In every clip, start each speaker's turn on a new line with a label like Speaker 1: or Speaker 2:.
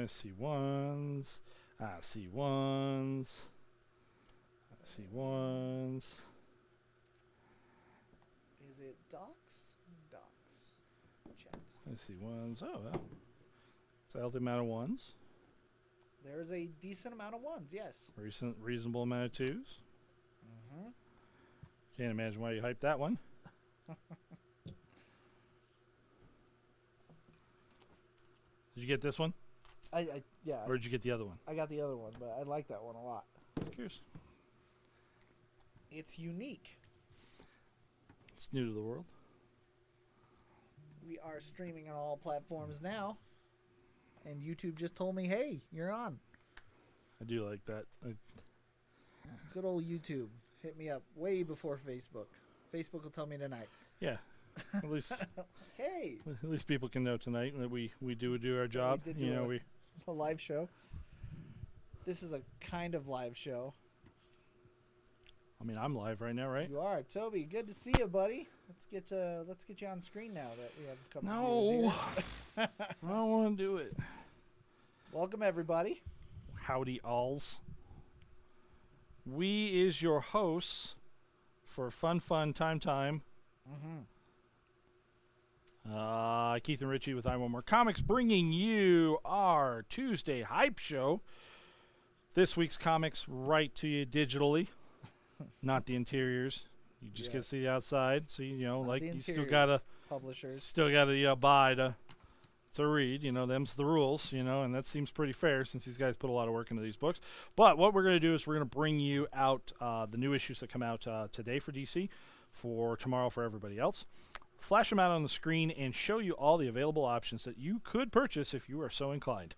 Speaker 1: I see ones. I see ones. I see ones.
Speaker 2: Is it docs? Docs. Chat.
Speaker 1: I see ones. Oh, well. It's a healthy amount of ones.
Speaker 2: There's a decent amount of ones, yes.
Speaker 1: Reasonable amount of twos.
Speaker 2: Mm-hmm.
Speaker 1: Can't imagine why you hyped that one. Did you get this one?
Speaker 2: Yeah.
Speaker 1: Or did you get the other one?
Speaker 2: I got the other one, but I like that one a lot.
Speaker 1: Just curious.
Speaker 2: It's unique.
Speaker 1: It's new to the world.
Speaker 2: We are streaming on all platforms now. And YouTube just told me, hey, you're on.
Speaker 1: I do like that.
Speaker 2: Good old YouTube. Hit me up way before Facebook. Facebook will tell me tonight.
Speaker 1: Yeah. At least
Speaker 2: Hey,
Speaker 1: at least people can know tonight that we do our job.
Speaker 2: did
Speaker 1: You
Speaker 2: do
Speaker 1: know,
Speaker 2: it.
Speaker 1: we
Speaker 2: a live show. This is a kind of live show.
Speaker 1: I mean, I'm live right now, right?
Speaker 2: You are, Toby. Good to see you, buddy. Let's get you on screen now that we have a couple of
Speaker 1: No.
Speaker 2: viewers here.
Speaker 1: I don't want to do it.
Speaker 2: Welcome everybody.
Speaker 1: Howdy alls. We is your hosts for fun time.
Speaker 2: Mm-hmm.
Speaker 1: Keith and Richie with I Want More Comics, bringing you our Tuesday hype show. This week's comics right to you digitally, not the interiors. You just get to see the outside, so you know,
Speaker 2: Not
Speaker 1: like
Speaker 2: the
Speaker 1: you
Speaker 2: interiors, publishers.
Speaker 1: still gotta buy to read. You know, them's the rules. You know, and that seems pretty fair since these guys put a lot of work into these books. But what we're gonna do is we're gonna bring you out the new issues that come out today for DC, for tomorrow for everybody else. Flash them out on the screen and show you all the available options that you could purchase if you are so inclined.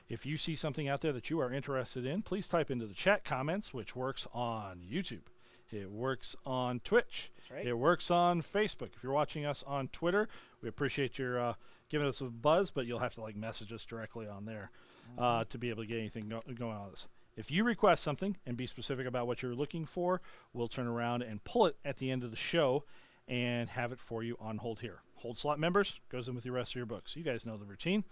Speaker 1: If you see something out there that you are interested in, please type into the chat comments, which works on YouTube. It works on Twitch.
Speaker 2: That's right.
Speaker 1: It works on Facebook. If you're watching us on Twitter, we appreciate your giving us a buzz, but you'll have to message us directly on there to be able to get anything going on this. If you request something and be specific about what you're looking for, we'll turn around and pull it at the end of the show and have it for you on hold here. Hold slot members goes in with the rest of your books. You guys know the routine.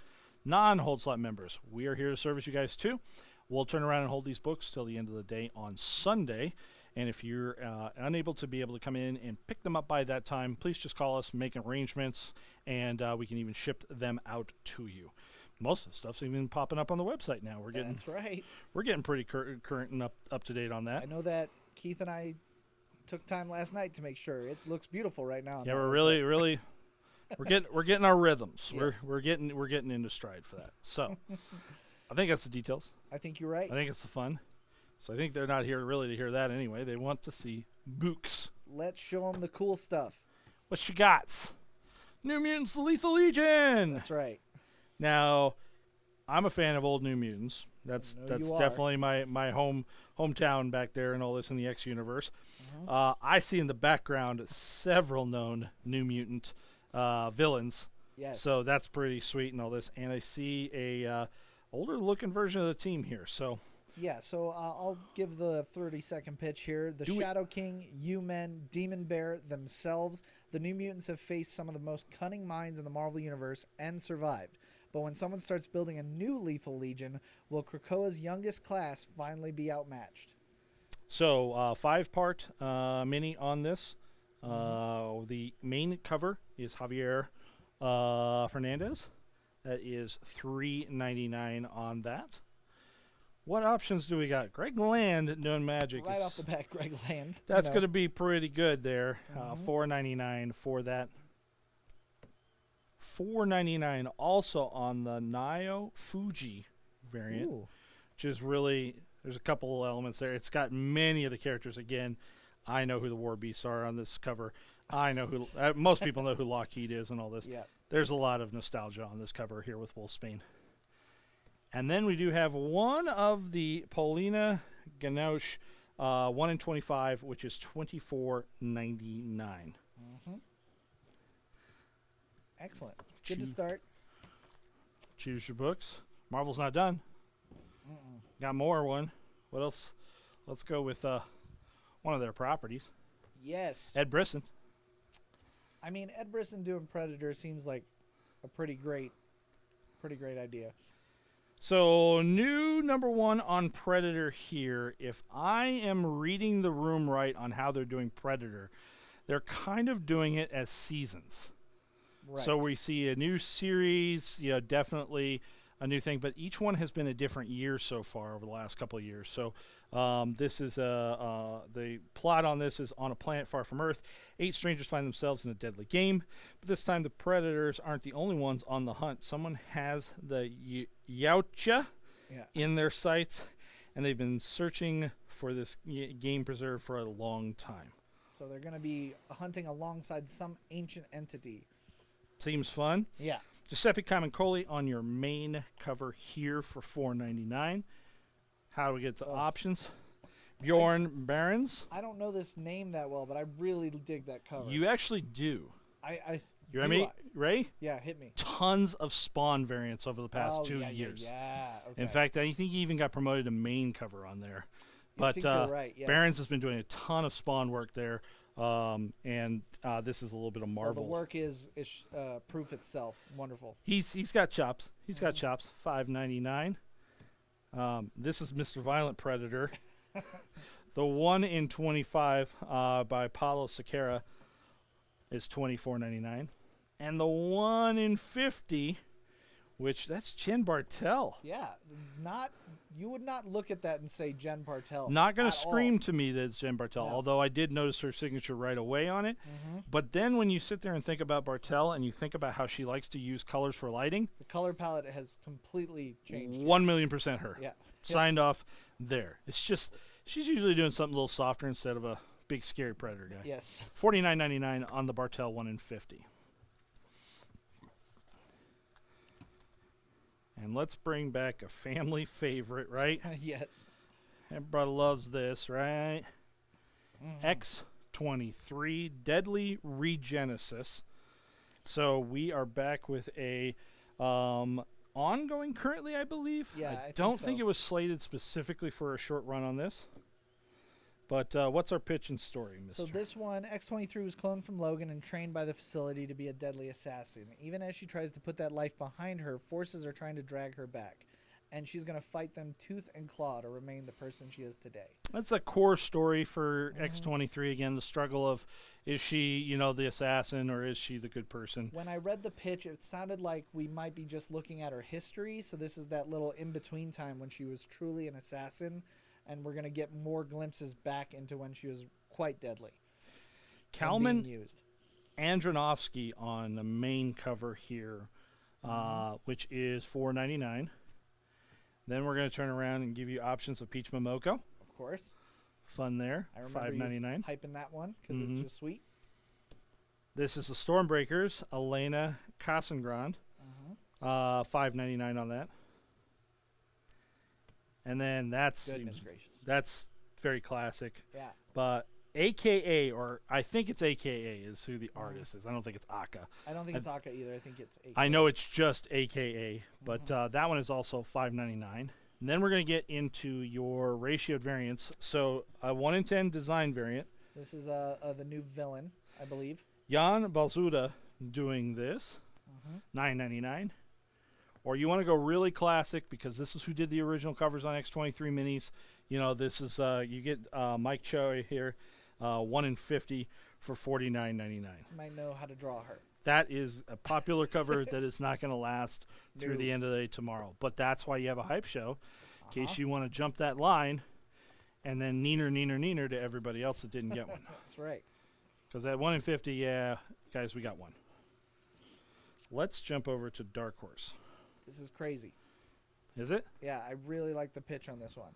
Speaker 1: Non-hold slot members, we are here to service you guys too. We'll turn around and hold these books till the end of the day on Sunday. And if you're unable to be able to come in and pick them up by that time, please just call us, make arrangements, and we can even ship them out to you. Most of the stuff's even popping up on the website now.
Speaker 2: That's right.
Speaker 1: We're getting pretty current and up to date on that.
Speaker 2: I know that Keith and I took time last night to make sure it looks beautiful right now.
Speaker 1: Yeah, we're really we're getting our rhythms.
Speaker 2: Yes.
Speaker 1: We're getting into stride for that. So I think that's the details.
Speaker 2: I think you're right.
Speaker 1: I think it's the fun. So I think they're not here really to hear that anyway. They want to see books.
Speaker 2: Let's show them the cool stuff.
Speaker 1: What you got? New Mutants: The Lethal Legion.
Speaker 2: That's right.
Speaker 1: Now, I'm a fan of old New Mutants. That's
Speaker 2: you are.
Speaker 1: definitely my hometown back there and all this in the X universe.
Speaker 2: Mhm.
Speaker 1: I see in the background several known New Mutant villains.
Speaker 2: Yes.
Speaker 1: So that's pretty sweet and all this. And I see a older looking version of the team here. So
Speaker 2: yeah, so I'll give the 30-second pitch here. The
Speaker 1: Do it.
Speaker 2: Shadow King, U-Men, Demon Bear themselves, the New Mutants have faced some of the most cunning minds in the Marvel Universe and survived. But when someone starts building a new Lethal Legion, will Krakoa's youngest class finally be outmatched?
Speaker 1: So 5-part mini on this. The main cover is Javier Fernandez. That is $3.99 on that. What options do we got? Greg Land doing magic.
Speaker 2: Right off the bat, Greg Land.
Speaker 1: That's going to be pretty good there. $4.99 for that. $4.99 also on the Nio Fuji variant,
Speaker 2: Ooh.
Speaker 1: which is really, there's a couple of elements there. It's got many of the characters. Again, I know who the War Beasts are on this cover. I know who, most people know who Lockheed is and all this.
Speaker 2: Yeah.
Speaker 1: There's a lot of nostalgia on this cover here with Wolfsbane. And then we do have one of the Paulina Ganoche 1 in 25, which is $24.99.
Speaker 2: Mm-hmm. Excellent. Good to start.
Speaker 1: Choose your books. Marvel's not done. Got more one. What else? Let's go with one of their properties.
Speaker 2: Yes.
Speaker 1: Ed Brisson.
Speaker 2: I mean, Ed Brisson doing Predator seems like a pretty great idea.
Speaker 1: So, new number one on Predator here. If I am reading the room right on how they're doing Predator, they're kind of doing it as seasons.
Speaker 2: Right.
Speaker 1: So we see a new series, definitely a new thing, but each one has been a different year so far over the last couple of years. So this is the plot on this is on a planet far from Earth. 8 strangers find themselves in a deadly game, but this time the predators aren't the only ones on the hunt. Someone has the Yautja in their sights, and they've been searching for this game preserve for a long time.
Speaker 2: So they're going to be hunting alongside some ancient entity.
Speaker 1: Seems fun.
Speaker 2: Yeah.
Speaker 1: Giuseppe Camuncoli on your main cover here for $4.99. How do we get the options? Bjorn Barons.
Speaker 2: I don't know this name that well, but I really dig that cover.
Speaker 1: You actually do.
Speaker 2: You
Speaker 1: ready me, Ray?
Speaker 2: Yeah, hit me.
Speaker 1: Tons of Spawn variants over the past 2 years.
Speaker 2: Yeah. Okay.
Speaker 1: In fact, I think he even got promoted to main cover on there. But
Speaker 2: think you're right, yes.
Speaker 1: Barons has been doing a ton of Spawn work there. And this is a little bit of Marvel.
Speaker 2: Well, the work is proof itself. Wonderful.
Speaker 1: He's got chops. He's got chops. $5.99. This is Mr. Violent Predator. The 1 in 25 by Paulo Sequeira is $24.99, and the 1 in 50, which that's Jen Bartel.
Speaker 2: Yeah, you would not look at that and say Jen Bartel.
Speaker 1: Not going to scream to me that it's Jen Bartel,
Speaker 2: No.
Speaker 1: although I did notice her signature right away on it. But then when you sit there and think about Bartel and you think about how she likes to use colors for lighting,
Speaker 2: the color palette has completely changed.
Speaker 1: 1,000,000% her.
Speaker 2: Yeah.
Speaker 1: Signed off there. It's just she's usually doing something a little softer instead of a big scary predator guy.
Speaker 2: Yes.
Speaker 1: $49.99 on the Bartel 1 in 50. And let's bring back a family favorite, right?
Speaker 2: Yes.
Speaker 1: Everybody loves this, right? X-23 Deadly Regenesis. So we are back with a ongoing currently, I believe.
Speaker 2: Yeah,
Speaker 1: I
Speaker 2: I think
Speaker 1: don't
Speaker 2: so.
Speaker 1: think it was slated specifically for a short run on this. But what's our pitch and story, Mr.?
Speaker 2: So this one, X-23 was cloned from Logan and trained by the facility to be a deadly assassin. Even as she tries to put that life behind her, forces are trying to drag her back. And she's going to fight them tooth and claw to remain the person she is today.
Speaker 1: That's a core story for X-23. Again, the struggle of, is she, the assassin, or is she the good person?
Speaker 2: When I read the pitch, it sounded like we might be just looking at her history. So this is that little in-between time when she was truly an assassin. And we're going to get more glimpses back into when she was quite deadly.
Speaker 1: Kalman
Speaker 2: being used.
Speaker 1: Andronovsky on the main cover here, which is $4.99. Then we're going to turn around and give you options of Peach Momoko.
Speaker 2: Of course.
Speaker 1: Fun there.
Speaker 2: I remember
Speaker 1: $5.99.
Speaker 2: you hyping that one because it's just sweet.
Speaker 1: This is the Stormbreakers, Elena Casagrande. $5.99 on that. And then
Speaker 2: Goodness gracious.
Speaker 1: that's very classic.
Speaker 2: Yeah.
Speaker 1: But AKA, or I think it's AKA, is who the artist is. I don't think it's Aka.
Speaker 2: I don't think it's Aka either. I think it's AKA.
Speaker 1: I know it's just AKA, but that one is also $5.99. And then we're going to get into your ratioed variants. So a 1 in 10 design variant.
Speaker 2: This is the new villain, I believe.
Speaker 1: Jan Balzuda doing this, $9.99. Or you want to go really classic because this is who did the original covers on X-23 minis. This is you get Mike Choi here, 1 in 50 for $49.99.
Speaker 2: You might know how to draw her.
Speaker 1: That is a popular cover that is not going to last through the end of the day tomorrow. But that's why you have a hype show, in case you want to jump that line and then neener to everybody else that didn't get one.
Speaker 2: That's right.
Speaker 1: Because that 1 in 50, yeah, guys, we got one. Let's jump over to Dark Horse.
Speaker 2: This is crazy.
Speaker 1: Is it?
Speaker 2: Yeah, I really like the pitch on this one.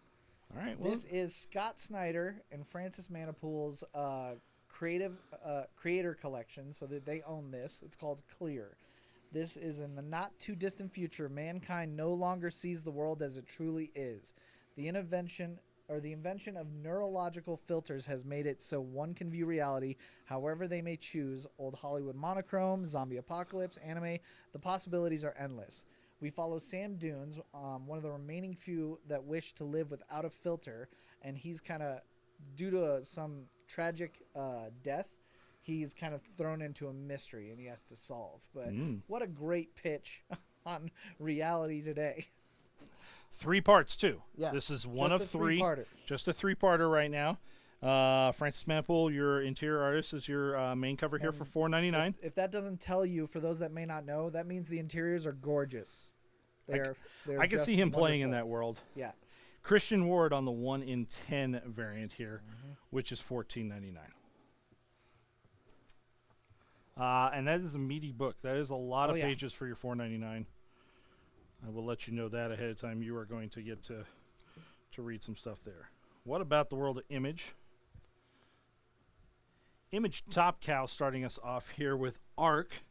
Speaker 1: All right. Well,
Speaker 2: This is Scott Snyder and Francis Manipool's creator collection, so that they own this. It's called Clear. This is in the not too distant future. Mankind no longer sees the world as it truly is. The invention of neurological filters has made it so one can view reality however they may choose. Old Hollywood monochrome, zombie apocalypse, anime, the possibilities are endless. We follow Sam Dunes, one of the remaining few that wish to live without a filter, and he's kind of, due to some tragic death, he's kind of thrown into a mystery and he has to solve. But what a great pitch on reality today.
Speaker 1: 3 parts too.
Speaker 2: Yeah,
Speaker 1: This is one
Speaker 2: just
Speaker 1: of
Speaker 2: a
Speaker 1: 3.
Speaker 2: three-parter.
Speaker 1: Just a 3-parter right now. Francis Manpool, your interior artist, is your main cover here
Speaker 2: And
Speaker 1: for $4.99.
Speaker 2: If that doesn't tell you, for those that may not know, that means the interiors are gorgeous. They're
Speaker 1: I can
Speaker 2: just
Speaker 1: see him playing in
Speaker 2: wonderful.
Speaker 1: that world.
Speaker 2: Yeah.
Speaker 1: Christian Ward on the 1 in 10 variant here, which is $14.99. And that is a meaty book. That is a lot of pages for your $4.99. I will let you know that ahead of time. You are going to get to read some stuff there. What about the world of Image? Image Top Cow starting us off here with Arc.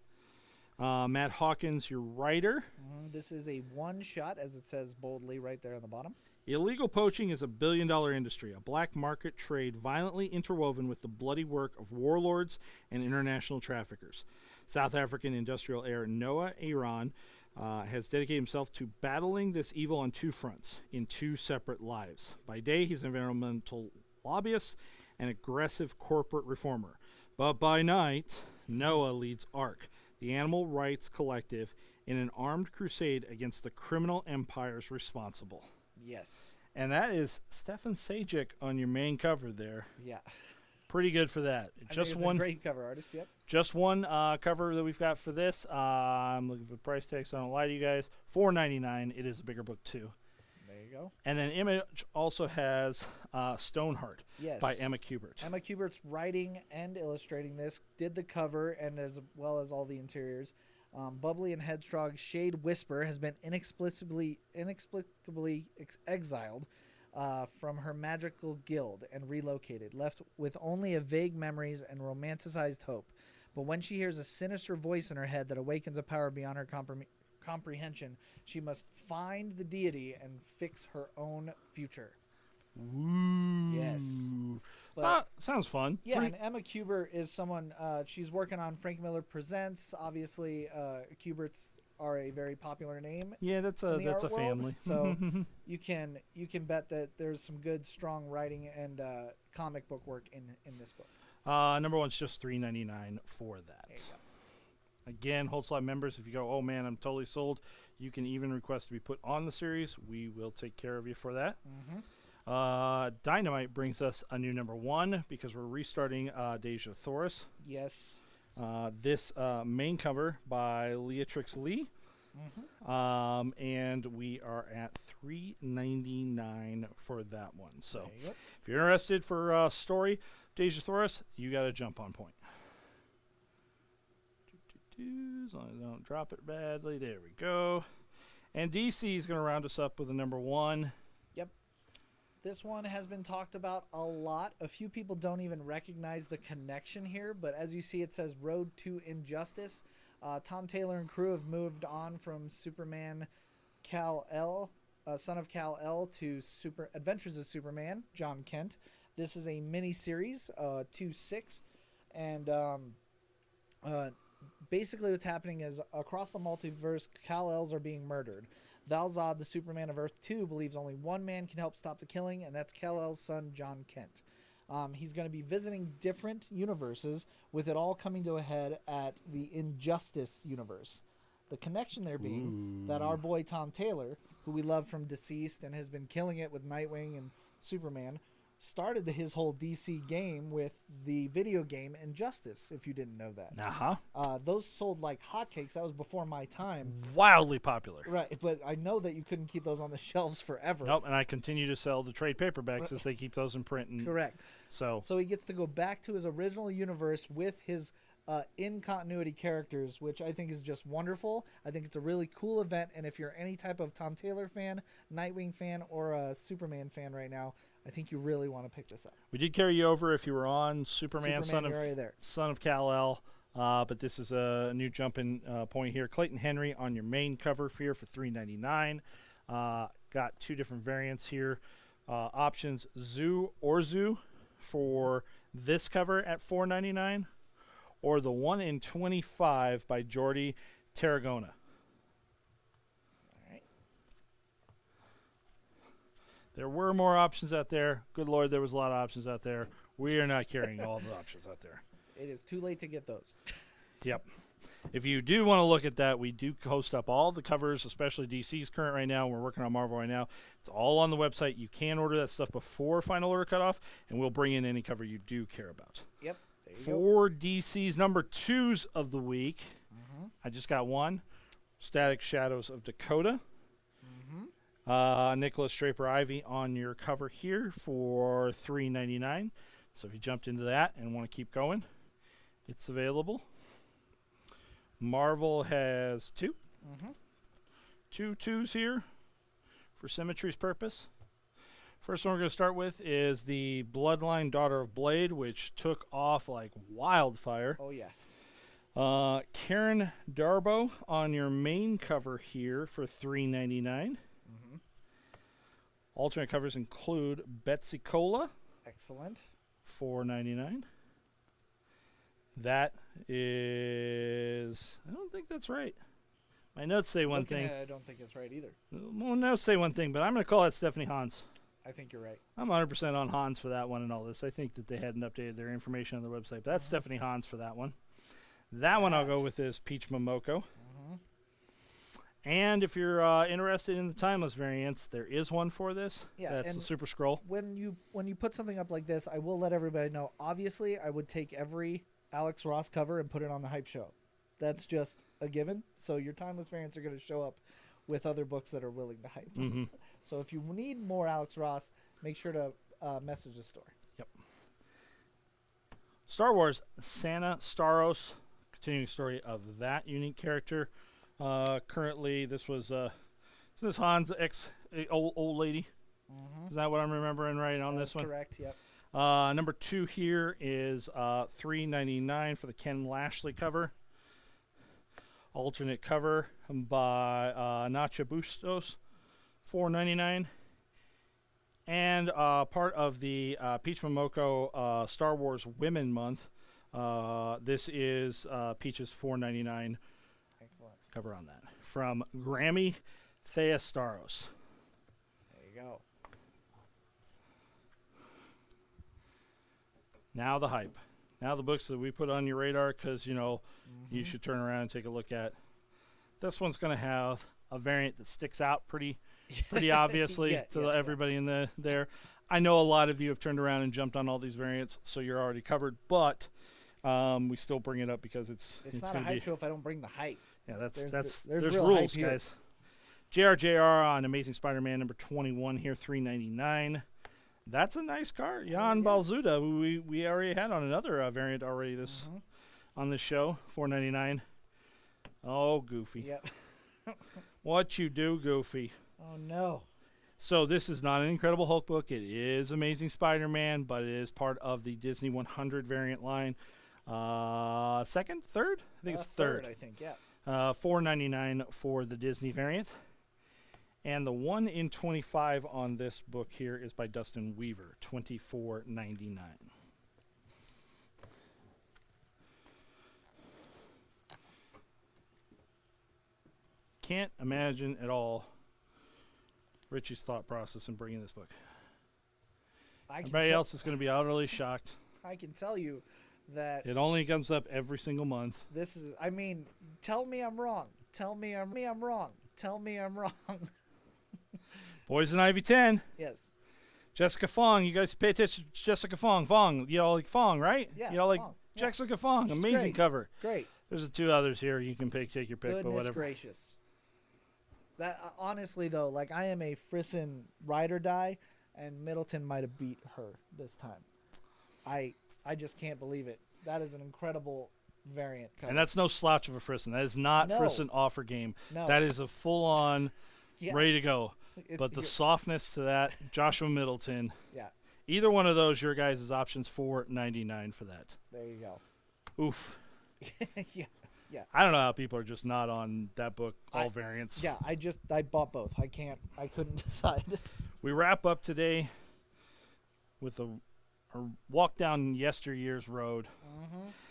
Speaker 1: Matt Hawkins, your writer.
Speaker 2: This is a one-shot, as it says boldly right there on the bottom.
Speaker 1: Illegal poaching is a billion-dollar industry, a black market trade violently interwoven with the bloody work of warlords and international traffickers. South African industrial heir Noah Aaron has dedicated himself to battling this evil on 2 fronts, in 2 separate lives. By day, he's an environmental lobbyist and aggressive corporate reformer. But by night, Noah leads ARC, the animal rights collective, in an armed crusade against the criminal empires responsible.
Speaker 2: Yes.
Speaker 1: And that is Stefan Sajic on your main cover there.
Speaker 2: Yeah.
Speaker 1: Pretty good for that.
Speaker 2: Just one. A great cover artist. Yep.
Speaker 1: Just one cover that we've got for this. I'm looking for the price tag, so I don't lie to you guys. $4.99. It is a bigger book too.
Speaker 2: There you go.
Speaker 1: And then Image also has Stoneheart by Emma Kubert.
Speaker 2: Emma Kubert's writing and illustrating this. Did the cover and as well as all the interiors. Bubbly and headstrong Shade Whisper has been inexplicably exiled from her magical guild and relocated, left with only a vague memories and romanticized hope. But when she hears a sinister voice in her head that awakens a power beyond her comprehension, she must find the deity and fix her own future.
Speaker 1: Ooh.
Speaker 2: Yes. But,
Speaker 1: sounds fun.
Speaker 2: Yeah, and Emma Kubert is someone, she's working on Frank Miller Presents. Obviously, Kuberts are a very popular name.
Speaker 1: Yeah, that's a family.
Speaker 2: So you can bet that there's some good, strong writing and comic book work in this book.
Speaker 1: Number 1's just $3.99 for that.
Speaker 2: There you go.
Speaker 1: Again, Hold Slot members, if you go, oh man, I'm totally sold, you can even request to be put on the series. We will take care of you for that. Dynamite brings us a new number 1 because we're restarting Deja Thoris.
Speaker 2: Yes.
Speaker 1: This main cover by Leatrix Lee. And we are at $3.99 for that one. So if you're interested for story, Deja Thoris, you got to jump on point. As long as I don't drop it badly. There we go. And DC is going to round us up with a number 1.
Speaker 2: Yep. This one has been talked about a lot. A few people don't even recognize the connection here, but as you see, it says Road to Injustice. Tom Taylor and crew have moved on from Superman Kal-El, son of Kal-El, to Adventures of Superman, John Kent. This is a mini-series, 2/6, and basically what's happening is across the multiverse, Kal-Els are being murdered. Val-Zod, the Superman of Earth 2, believes only one man can help stop the killing, and that's Kal-El's son, John Kent. He's going to be visiting different universes, with it all coming to a head at the Injustice universe. The connection there being that our boy Tom Taylor, who we love from Deceased and has been killing it with Nightwing and Superman, started his whole DC game with the video game Injustice, if you didn't know that. Those sold like hotcakes. That was before my time.
Speaker 1: Wildly popular.
Speaker 2: Right, but I know that you couldn't keep those on the shelves forever.
Speaker 1: Nope, and I continue to sell the trade paperbacks as they keep those in print. And
Speaker 2: correct.
Speaker 1: So
Speaker 2: he gets to go back to his original universe with his in-continuity characters, which I think is just wonderful. I think it's a really cool event, and if you're any type of Tom Taylor fan, Nightwing fan, or a Superman fan right now, I think you really want to pick this up.
Speaker 1: We did carry you over if you were on Superman son of Kal-El, but this is a new jumping point here. Clayton Henry on your main cover here for $3.99. Got 2 different variants here. Options Zoo for this cover at $4.99, or the 1 in 25 by Jordi Tarragona. There were more options out there. Good Lord, there was a lot of options out there. We are not carrying all the options out there.
Speaker 2: It is too late to get those.
Speaker 1: Yep. If you do want to look at that, we do post up all the covers, especially DC's current right now. We're working on Marvel right now. It's all on the website. You can order that stuff before final order cutoff, and we'll bring in any cover you do care about.
Speaker 2: Yep. There you
Speaker 1: For DC's number 2s of the week, I just got one. Static Shadows of Dakota. Nicholas Draper Ivy on your cover here for $3.99. So if you jumped into that and want to keep going, it's available. Marvel has two. Two twos here for symmetry's purpose. First one we're going to start with is the Bloodline Daughter of Blade, which took off like wildfire.
Speaker 2: Oh, yes.
Speaker 1: Karen Darbo on your main cover here for $3.99. Alternate covers include Betsy Cola.
Speaker 2: Excellent.
Speaker 1: $4.99. That is... I don't think that's right. My notes say one thing.
Speaker 2: I don't think it's right either.
Speaker 1: My notes say one thing, but I'm going to call that Stephanie Hans.
Speaker 2: I think you're right.
Speaker 1: I'm 100% on Hans for that one and all this. I think that they hadn't updated their information on their website, but that's Stephanie Hans for that one. That one I'll go with is Peach Momoko. And if you're interested in the Timeless variants, there is one for this.
Speaker 2: Yeah,
Speaker 1: that's
Speaker 2: and
Speaker 1: the Super Scroll.
Speaker 2: When you put something up like this, I will let everybody know. Obviously, I would take every Alex Ross cover and put it on the hype show. That's just a given. So your Timeless variants are going to show up with other books that are willing to hype. So if you need more Alex Ross, make sure to message the store.
Speaker 1: Yep. Star Wars Santa Staros, continuing story of that unique character. Currently, this was this Han's old lady. Is that what I'm remembering right on this one?
Speaker 2: Correct. Yep.
Speaker 1: Number 2 here is $3.99 for the Ken Lashley cover. Alternate cover by Nacha Bustos, $4.99. And part of the Peach Momoko Star Wars Women Month. This is Peach's $4.99 cover on that from Grammy Theostaros.
Speaker 2: There you go.
Speaker 1: Now the hype. Now the books that we put on your radar because, you know, you should turn around and take a look at. This one's going to have a variant that sticks out pretty obviously to everybody in there. I know a lot of you have turned around and jumped on all these variants, so you're already covered, but we still bring it up because it's
Speaker 2: not a hype show if I don't bring the hype.
Speaker 1: Yeah, there's
Speaker 2: real
Speaker 1: rules,
Speaker 2: hype
Speaker 1: guys. JRJR on Amazing Spider-Man number 21 here, $3.99. That's a nice card. Jan Balzuda, who we already had on another variant already on this show, $4.99. Oh, Goofy.
Speaker 2: Yep.
Speaker 1: What you do, Goofy?
Speaker 2: Oh no.
Speaker 1: So this is not an Incredible Hulk book. It is Amazing Spider-Man, but it is part of the Disney 100 variant line. Second, third? I think it's third.
Speaker 2: I think, yeah.
Speaker 1: $4.99 for the Disney variant. And the 1 in 25 on this book here is by Dustin Weaver, $24.99. Can't imagine at all Richie's thought process in bringing this book. Everybody else is going to be utterly shocked.
Speaker 2: I can tell you that
Speaker 1: it only comes up every single month.
Speaker 2: This is, I mean, tell me I'm wrong. Tell me I'm wrong. Tell me I'm wrong.
Speaker 1: Poison Ivy 10.
Speaker 2: Yes.
Speaker 1: Jessica Fong. You guys pay attention to Jessica Fong. Fong. You all like Fong, right?
Speaker 2: Yeah.
Speaker 1: You all like
Speaker 2: Fong.
Speaker 1: Jessica Fong.
Speaker 2: She's
Speaker 1: Amazing
Speaker 2: great.
Speaker 1: Cover.
Speaker 2: Great.
Speaker 1: There's the 2 others here. You can take your pick,
Speaker 2: Goodness
Speaker 1: but whatever.
Speaker 2: gracious. That honestly though, like I am a Frisson ride or die, and Middleton might have beat her this time. I just can't believe it. That is an incredible variant cover.
Speaker 1: And that's no slouch of a Frisson. That is not Frisson offer game.
Speaker 2: No.
Speaker 1: That is a full-on, ready to go. But the
Speaker 2: you're-
Speaker 1: softness to that, Joshua Middleton.
Speaker 2: Yeah.
Speaker 1: Either one of those, your guys' options, $4.99 for that.
Speaker 2: There you go.
Speaker 1: Oof.
Speaker 2: Yeah. Yeah.
Speaker 1: I don't know how people are just not on that book, all variants.
Speaker 2: Yeah, I bought both. I couldn't decide.
Speaker 1: We wrap up today with a walk down yesteryear's road.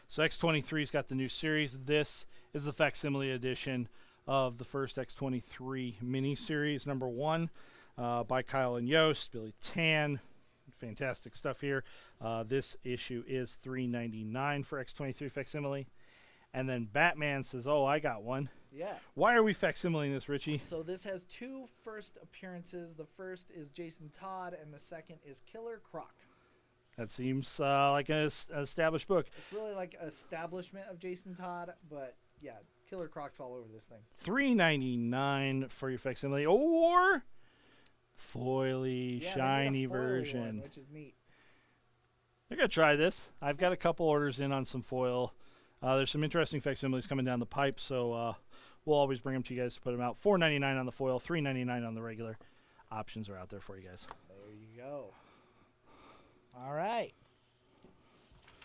Speaker 1: So X-23's got the new series. This is the facsimile edition of the first X-23 miniseries, number 1, by Kyle and Yost, Billy Tan. Fantastic stuff here. This issue is $3.99 for X-23 facsimile. And then Batman says, "Oh, I got one."
Speaker 2: Yeah.
Speaker 1: Why are we facsimiling this, Richie?
Speaker 2: So this has 2 first appearances. The first is Jason Todd, and the second is Killer Croc.
Speaker 1: That seems like an established book.
Speaker 2: It's really like establishment of Jason Todd, but yeah, Killer Croc's all over this thing.
Speaker 1: $3.99 for your facsimile, or foily,
Speaker 2: Yeah,
Speaker 1: shiny
Speaker 2: they made a foily
Speaker 1: version.
Speaker 2: one, which is neat.
Speaker 1: They're gonna try this. I've got a couple orders in on some foil. There's some interesting facsimiles coming down the pipe, so we'll always bring them to you guys to put them out. $4.99 on the foil, $3.99 on the regular. Options are out there for you guys.
Speaker 2: There you go. All right.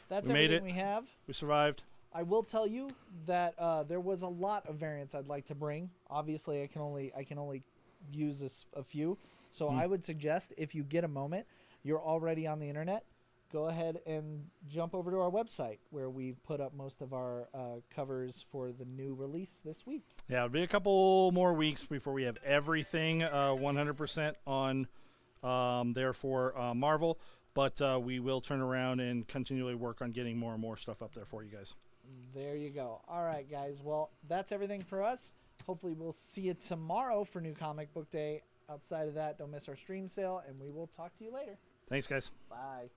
Speaker 2: That's
Speaker 1: We made
Speaker 2: everything
Speaker 1: it.
Speaker 2: we have.
Speaker 1: We survived.
Speaker 2: I will tell you that there was a lot of variants I'd like to bring. Obviously, I can only use a few. So I would suggest, if you get a moment, you're already on the internet, go ahead and jump over to our website where we've put up most of our covers for the new release this week.
Speaker 1: Yeah, it'll be a couple more weeks before we have everything 100% on there for Marvel. But we will turn around and continually work on getting more and more stuff up there for you guys.
Speaker 2: There you go. All right, guys. Well, that's everything for us. Hopefully, we'll see you tomorrow for New Comic Book Day. Outside of that, don't miss our stream sale, and we will talk to you later.
Speaker 1: Thanks, guys.
Speaker 2: Bye.